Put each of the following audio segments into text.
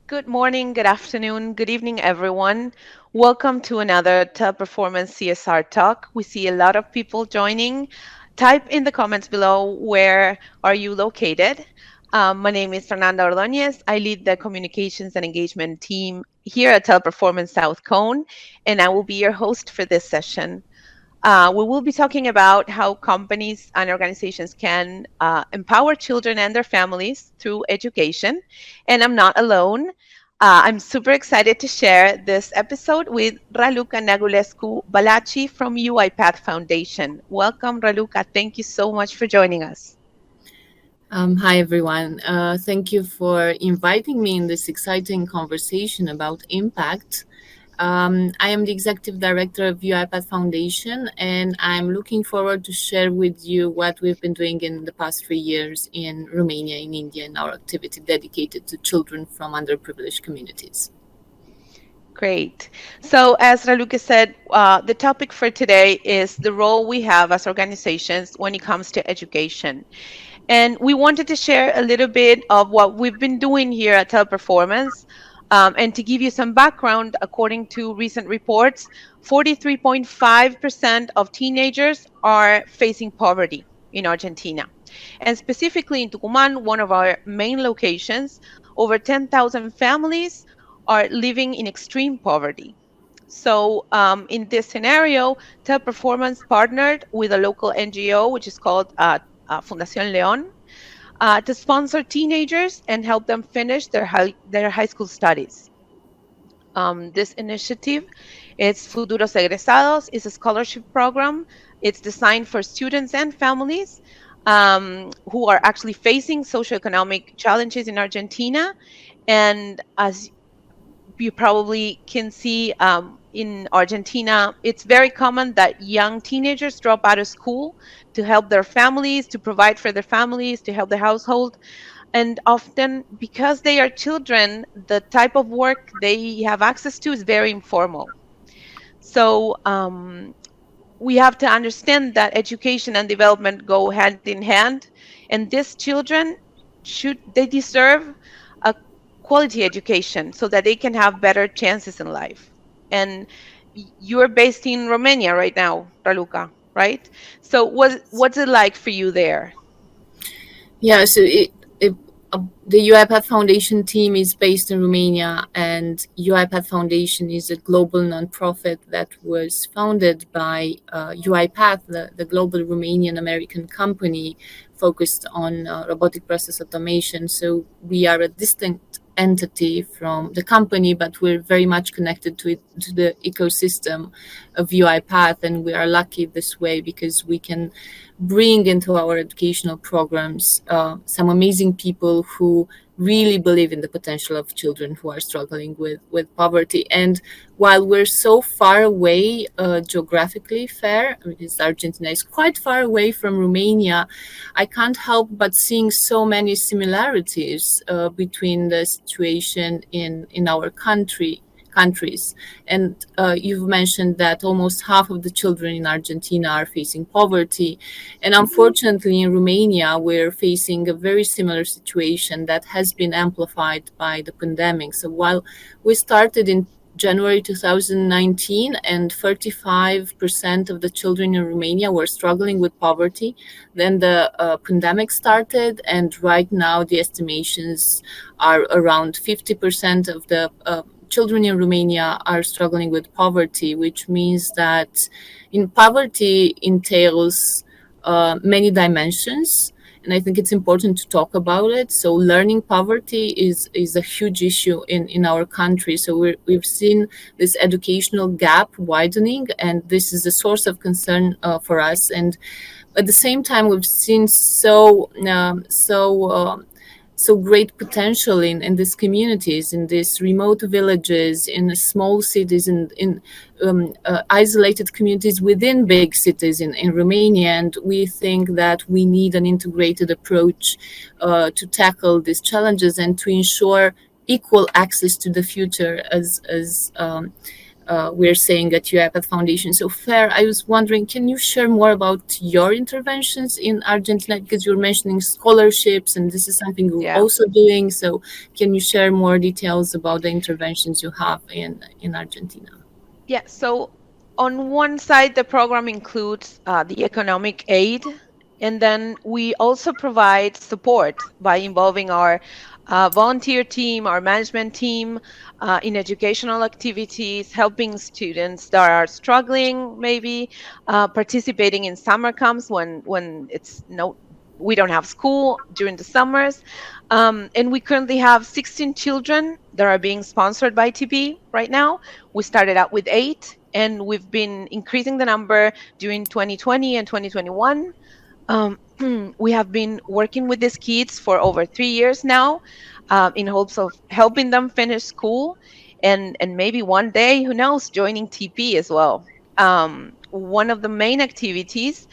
Good morning, good afternoon, good evening, everyone. Welcome to another Teleperformance CSR talk. We see a lot of people joining. Type in the comments below where are you located. My name is Fernanda Ordóñez. I lead the communications and engagement team here at Teleperformance South Cone, and I will be your host for this session. We will be talking about how companies and organizations can empower children and their families through education. And I'm not alone. I'm super excited to share this episode with Raluca Nagulescu Balaci from UiPath Foundation. Welcome, Raluca. Thank you so much for joining us. Hi, everyone. Thank you for inviting me in this exciting conversation about impact. I am the Executive Director of UiPath Foundation, and I'm looking forward to share with you what we've been doing in the past 3 years in Romania, in India, in our activity dedicated to children from underprivileged communities. Great. So, as Raluca said, the topic for today is the role we have as organizations when it comes to education. And we wanted to share a little bit of what we've been doing here at Teleperformance. And to give you some background, according to recent reports, 43.5% of teenagers are facing poverty in Argentina. And specifically in Tucumán, one of our main locations, over 10,000 families are living in extreme poverty. So, in this scenario, Teleperformance partnered with a local NGO, which is called Fundación León, to sponsor teenagers and help them finish their high school studies. This initiative, it's Futuros Egresados, is a scholarship program. It's designed for students and families who are actually facing socioeconomic challenges in Argentina. And as you probably can see, in Argentina, it's very common that young teenagers drop out of school to help their families, to provide for their families, to help the household. And often, because they are children, the type of work they have access to is very informal. So, we have to understand that education and development go hand in hand, and these children they deserve a quality education so that they can have better chances in life. And you're based in Romania right now, Raluca, right? So what's it like for you there? Yeah, so the UiPath Foundation team is based in Romania, and UiPath Foundation is a global nonprofit that was founded by UiPath, the global Romanian American company focused on robotic process automation. So we are a distinct entity from the company, but we're very much connected to the ecosystem of UiPath, and we are lucky this way because we can bring into our educational programs some amazing people who really believe in the potential of children who are struggling with poverty. And while we're so far away geographically fair, because Argentina is quite far away from Romania, I can't help but seeing so many similarities between the situation in our countries. And you've mentioned that almost half of the children in Argentina are facing poverty. And unfortunately, in Romania, we're facing a very similar situation that has been amplified by the pandemic. So while we started in January 2019, and 35% of the children in Romania were struggling with poverty. Then the pandemic started, and right now the estimations are around 50% of the children in Romania are struggling with poverty, which means that in poverty entails many dimensions, and I think it's important to talk about it. So learning poverty is a huge issue in our country. So we've seen this educational gap widening, and this is a source of concern for us. And at the same time, we've seen so great potential in these communities, in these remote villages, in small cities, in isolated communities within big cities in Romania. And we think that we need an integrated approach to tackle these challenges and to ensure equal access to the future we're saying at UiPath Foundation. So, Fair, I was wondering, can you share more about your interventions in Argentina? Because you're mentioning scholarships, and this is something you're Yeah. also doing. So, can you share more details about the interventions you have in Argentina? Yeah, so on one side, the program includes the economic aid, and then we also provide support by involving our volunteer team, our management team in educational activities, helping students that are struggling, maybe participating in summer camps when it's no we don't have school during the summers. And we currently have 16 children that are being sponsored by TP right now. We started out with 8, and we've been increasing the number during 2020 and 2021. Um, we have been working with these kids for over 3 years now, in hopes of helping them finish school, and maybe one day, who knows, joining TP as well. One of the main activities,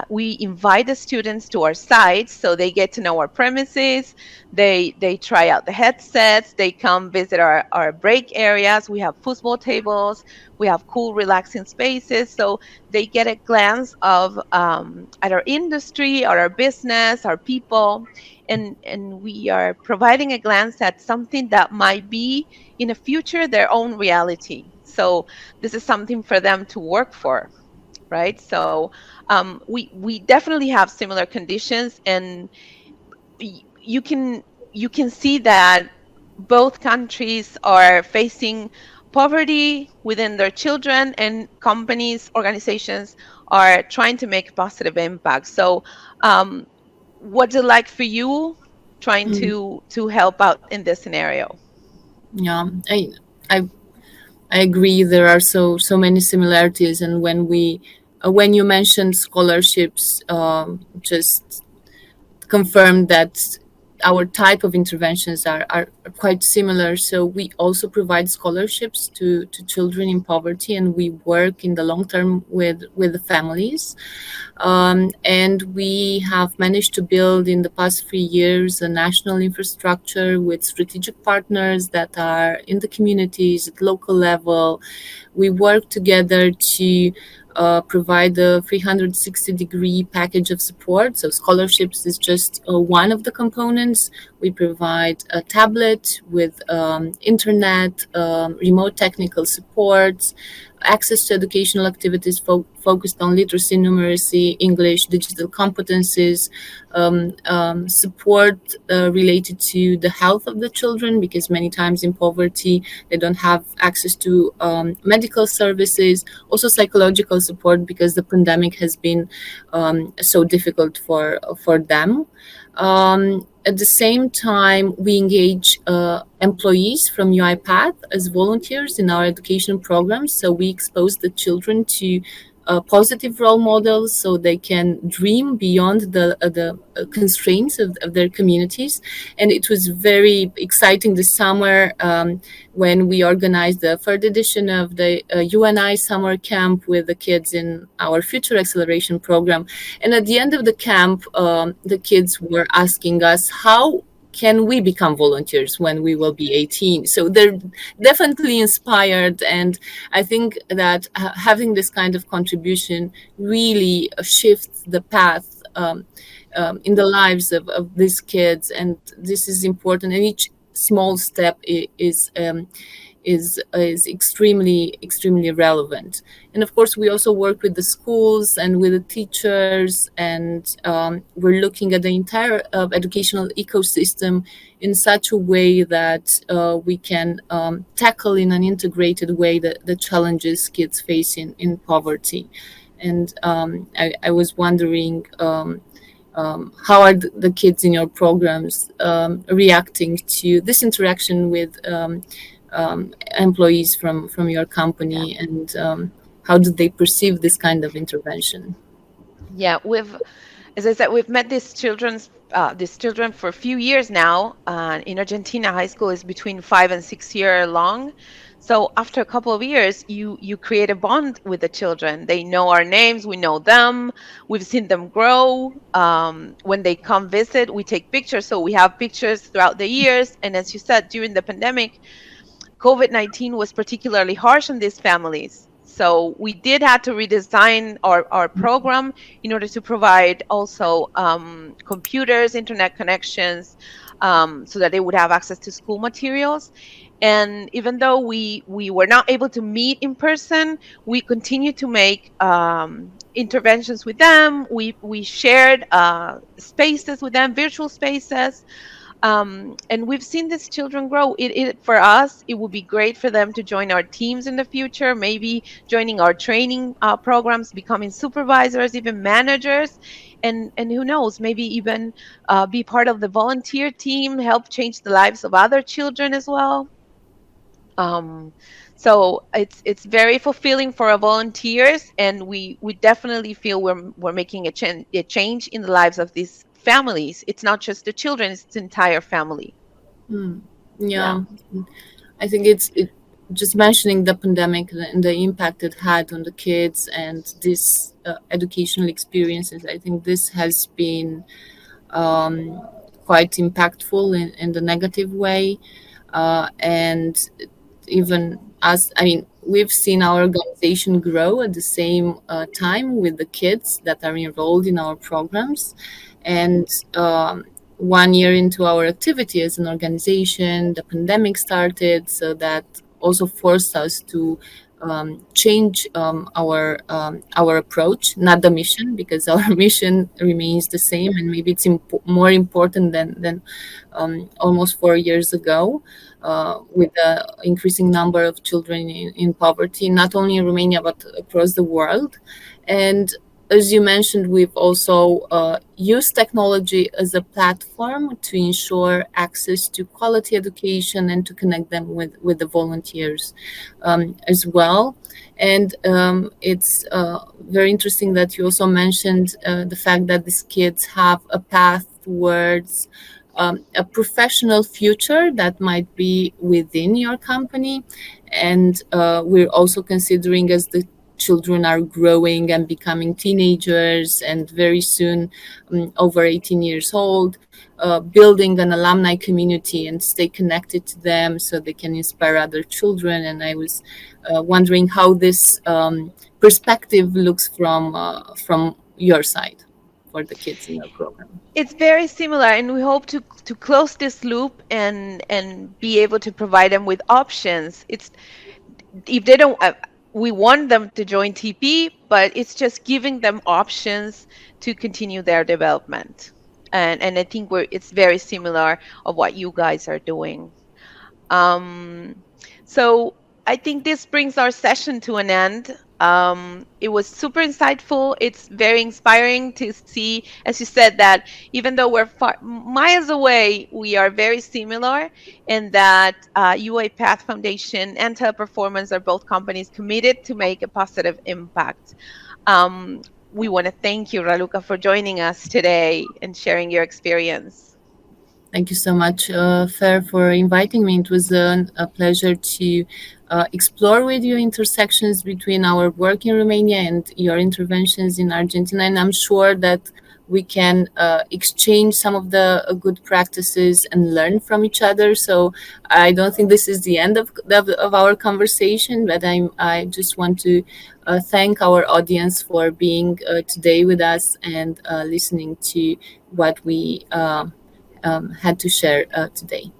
we invite the students to our sites so they get to know our premises. They try out the headsets. They come visit our break areas. We have football tables. We have cool, relaxing spaces. So they get a glance of at our industry, at our business, our people, and we are providing a glance at something that might be in the future their own reality. So this is something for them to work for, right? So we definitely have similar conditions, and you can see that both countries are facing poverty within their children, and companies, organizations are trying to make positive impact. So um, what's it like for you trying Mm, to help out in this scenario? yeah, I I agree. There are so many similarities, and when you mentioned scholarships, just confirmed that our type of interventions are quite similar. So we also provide scholarships to children in poverty, and we work in the long term with the families. And we have managed to build in the past 3 years a national infrastructure with strategic partners that are in the communities at local level. We work together to provide a 360-degree package of support. So scholarships is just one of the components. We provide a tablet with internet, remote technical support, access to educational activities focused on literacy, numeracy, English, digital competencies, support related to the health of the children, because many times in poverty they don't have access to medical services. Also psychological support, because the pandemic has been so difficult for them. At the same time, we engage employees from UiPath as volunteers in our education programs. So we expose the children to positive role models so they can dream beyond the constraints of their communities. And it was very exciting this summer when we organized the third edition of the UNI summer camp with the kids in our Future Acceleration program. And at the end of the camp, the kids were asking us, how can we become volunteers when we will be 18? So they're definitely inspired. And I think that having this kind of contribution really shifts the path in the lives of these kids. And this is important. And each small step is extremely relevant. And of course, we also work with the schools and with the teachers, and we're looking at the entire educational ecosystem in such a way that we can tackle in an integrated way the challenges kids face in poverty. And I was wondering, how are the kids in your programs reacting to this interaction with employees from your Yeah. company, and how do they perceive this kind of intervention? Yeah, as I said, we've met these children for a few years now. In Argentina, high school is between 5 and 6 year long. So after a couple of years, you create a bond with the children. They know our names, we know them, we've seen them grow. When they come visit, we take pictures. So we have pictures throughout the years. And as you said, during the pandemic, COVID-19 was particularly harsh on these families. So we did have to redesign our program in order to provide also computers, internet connections, so that they would have access to school materials. And even though we were not able to meet in person, we continued to make interventions with them. We shared spaces with them, virtual spaces, and we've seen these children grow. For us, it would be great for them to join our teams in the future, maybe joining our training programs, becoming supervisors, even managers, and who knows, maybe even be part of the volunteer team, help change the lives of other children as well. um, so it's very fulfilling for our volunteers, and we definitely feel we're making a change in the lives of these families. It's not just the children; it's the entire family. Mm. Yeah. Yeah, I think it just mentioning the pandemic and the impact it had on the kids and this educational experiences. I think this has been um, quite impactful in the negative way, and even us, I mean, we've seen our organization grow at the same time with the kids that are enrolled in our programs. And um, 1 year into our activity as an organization, the pandemic started, so that also forced us to change our approach, not the mission, because our mission remains the same, and maybe it's more important than almost 4 years ago, with the increasing number of children in poverty, not only in Romania but across the world. And as you mentioned, we've also used technology as a platform to ensure access to quality education and to connect them with the volunteers as well. And it's very interesting that you also mentioned the fact that these kids have a path towards a professional future that might be within your company. And we're also considering, as the children are growing and becoming teenagers and very soon over 18 years old, building an alumni community and stay connected to them so they can inspire other children. And I was wondering how this perspective looks from your side for the kids in your program. It's very similar, and we hope to close this loop and be able to provide them with options. It's if they don't, we want them to join TP, but it's just giving them options to continue their development. And I think it's very similar of what you guys are doing. Um, so I think this brings our session to an end. It was super insightful. It's very inspiring to see, as you said, that even though we're miles away, we are very similar, and that UiPath Foundation and Teleperformance are both companies committed to make a positive impact. Um, we want to thank you, Raluca, for joining us today and sharing your experience. Thank you so much, Fer, for inviting me. It was a pleasure to explore with you intersections between our work in Romania and your interventions in Argentina. And I'm sure that we can exchange some of the good practices and learn from each other. So I don't think this is the end of our conversation, but I just want to thank our audience for being today with us and listening to what we had to share today.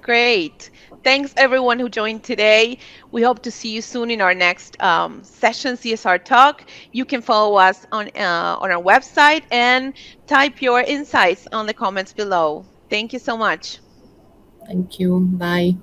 Great. Thanks everyone who joined today. We hope to see you soon in our next session, CSR Talk. You can follow us on our website and type your insights on the comments below. Thank you so much. Thank you. Bye.